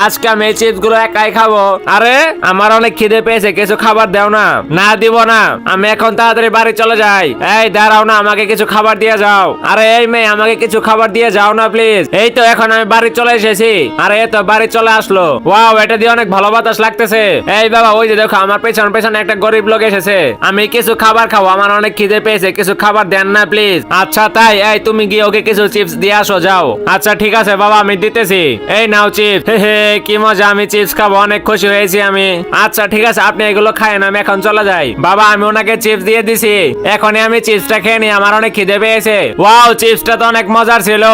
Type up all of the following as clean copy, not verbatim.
আজকে আমি এই চিপস গুলো একাই খাবো। আরে আমার অনেক খিদে পেয়েছে, কিছু খাবার দাও না। না দিব না, আমি এখন তাড়াতাড়ি বাড়ি চলে যাই। এই দাঁড়াও না, আমাকে কিছু খাবার দিয়ে যাও। আরে এই মেয়ে, আমাকে কিছু খাবার দিয়ে যাও না প্লিজ। এই তো এখন আমি বাড়ি চলে এসেছি। আরে এই তো বাড়ি চলে আসলো। ওয়াও, এটা দিয়ে অনেক ভালো বাতাস লাগতেছে। এই বাবা, ওই যে দেখো আমার পেছন পেছনে একটা গরিব লোক এসেছে। আমি কিছু খাবার খাবো, আমার অনেক খিদে পেয়েছে, কিছু খাবার দেন না প্লিজ। আচ্ছা তাই, এই তুমি গিয়ে ওকে কিছু চিপস দিয়ে আসো যাও। আচ্ছা ঠিক আছে বাবা, আমি দিতেছি। এই নাও চিপস। হে হে, কি মজা, আমি চিপস খাবো, অনেক খুশি হয়েছি আমি। আচ্ছা ঠিক আছে, আপনি এগুলো খায়েন, আমি এখন চলে যাই। বাবা, আমি ওনাকে চিপস দিয়ে দিছি, এখনই আমি চিপসটা খেয়ে নি, আমার অনেক খিদে পেয়েছে। ওয়াও, চিপসটা তো অনেক মজার ছিল।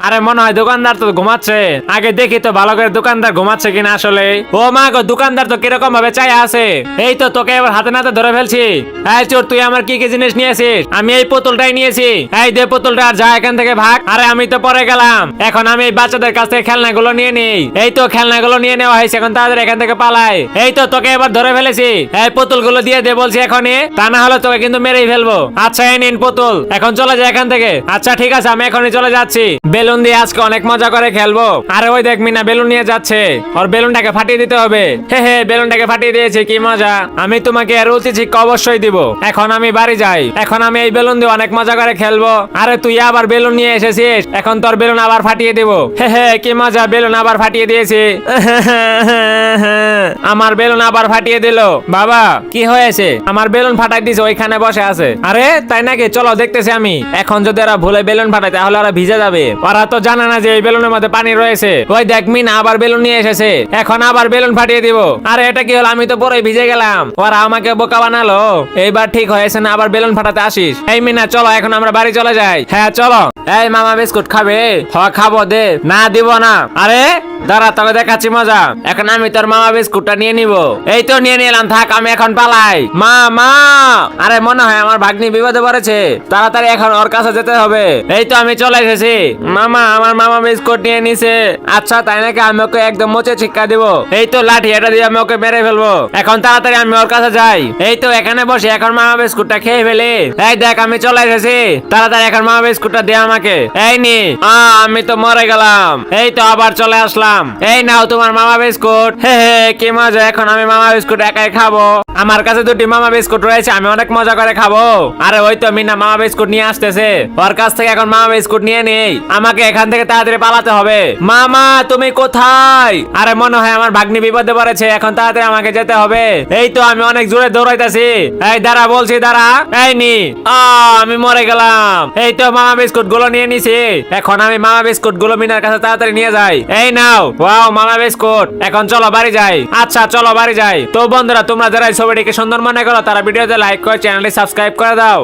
আরে মনে হয় দোকানদার তো ঘুমাচ্ছে, আগে দেখি তো ভালো করে দোকানদার ঘুমাচ্ছে কিনা আসলে। ও মা গো, দোকানদার তো কিরকম ভাবে চাই আছে। এই তো তোকে এবার হাতে নাতে ধরে ফেলছি। এই চোর, তুই আমার কি কি জিনিস নিয়েছিস? আমি এই পুতুলটাই নিয়েছি। এই দে পুতুলটা, আর যা এখান থেকে ভাগ। আরে আমি তো পরে গেলাম, এখন আমি এই বাচ্চাদের কাছ থেকে খেলনাগুলো নিয়ে নেই। এই তো খেলনাগুলো নিয়ে নেওয়া হয়েছে, এখন তাড়াতাড়ি এখান থেকে পালাই। এই তো তোকে এবার ধরে ফেলেছি। এই পুতুলগুলো দিয়ে দে বলছি এখনই, তা না হলে তোকে কিন্তু মেরেই ফেলবো। আচ্ছা এই নিন পুতুল, এখন চলে যায় এখান থেকে। আচ্ছা ঠিক আছে, আমি এখনই চলে যাচ্ছি। বেলুন দিয়ে আজকে অনেক মজা করে খেলবো। আরে ওই দেখ মিনা বেলুন নিয়ে যাচ্ছে, ওর বেলুনটাকে ফাটিয়ে দিতে হবে। হে হে, বেলুনটাকে ফাটিয়ে দিয়েছে, কি মজা। আমি তোমাকে এর উচিত শিক্ষা অবশ্যই দিব। এখন আমি বাড়ি যাই, এখন আমি এই বেলুন দিয়ে অনেক মজা করে খেলবো। আরে তুই আবার বেলুন নিয়ে এসেছিস, এখন তোর বেলুন আবার ফাটিয়ে দিব। হে হে, কি মজা, বেলুন আবার ফাটিয়ে দিয়েছি। আমার বেলুন আবার ফাটিয়ে দিল। বাবা কি হয়েছে? আমার বেলুন ফাটাই দিছে, ওইখানে বসে আছে। আরে তাই নাকি, চলো দেখতেছি আমি। এখন যদি ওরা ভুলে বেলুন ফাটায় তাহলে ওরা ভিজে যাবে। ওরা তো জানে না যে এই বেলুনের মধ্যে পানি রয়েছে। ওই দেখ মিনা আবার বেলুন নিয়ে এসেছে, এখন আবার বেলুন ফাটিয়ে দিব। আরে এটা কি হলো, আমি তো পুরোই ভিজে গেলাম। ওরা আমাকে বোকা বানালো। এইবার ঠিক হয়েছে না, আবার বেলুন ফাটাতে আসিস। এই মিনা চলো, এখন আমরা বাড়ি চলে যাই। হ্যাঁ চলো। এই মামা বিস্কুট খাবে? হ খাবো, দে। না দিব না। আরে দাঁড়া, তোকে দেখাচ্ছি মজা। এখন আমি তোর মামা বিস্কুটটা নিয়ে নিব। এই তো নিয়ে নিলাম, থাক আমি এখন পালাই। মা মা, আরে মনে হয় আমার ভাগ্নি বিপদে পড়েছে, তাড়াতাড়ি এখন ওর কাছে যেতে হবে। এই তো আমি চলে এসেছি। মামা, আমার মামা বিস্কুট নিয়ে নিছে। আচ্ছা তাই নাকি, আমি ওকে একদম মোচে শিক্ষা দিব। এই তো লাঠি, এটা দিয়ে আমি ওকে মেরে ফেলবো। এখন তাড়াতাড়ি আমি ওর কাছে যাই। এই তো এখানে বসে এখন মামা বিস্কুটটা খেয়ে ফেলি। এই দেখ আমি চলে এসেছি, তাড়াতাড়ি এখন মামা বিস্কুটটা দে আমাকে। এই নি, আমি তো মরে গেলাম। এই তো আবার চলে আসলাম। এই নাও তোমার মামা বিস্কুট। হে হে, কি মজা, এখন আমি মামা বিস্কুট একাই খাবো। আমার কাছে দুটি মামা বিস্কুট রয়েছে, আমি অনেক মজা করে খাবো। আরে ওই তো মিনা মামা বিস্কুট নিয়ে আসতেছে, ওর কাছ থেকে এখন মামা বিস্কুট নিয়ে নেই। আমাকে এখান থেকে তাড়াতাড়ি পালাতে হবে। মামা তুমি কোথায়? আরে মনে হয় আমার ভাগ্নি বিপদে পড়েছে, এখন তাড়াতাড়ি আমাকে যেতে হবে। এই তো আমি অনেক জোরে দৌড়াইতেছি। এই দাঁড়া বলছি, দাঁড়া। এই নি, আমি মরে গেলাম। এই তো মামা বিস্কুট গুলো নিয়ে নিছি, এখন আমি মামা বিস্কুট গুলো মিনার কাছে তাড়াতাড়ি নিয়ে যাই। এই নাও, ওয়াও মামা বিস্কুট। এখন চলো বাড়ি যাই। আচ্ছা চলো বাড়ি যাই। তো বন্ধুরা, তোমরা যারা এই ছবিটিকে সুন্দর মনে করো তারা ভিডিওতে লাইক করে চ্যানেলটি সাবস্ক্রাইব করে দাও।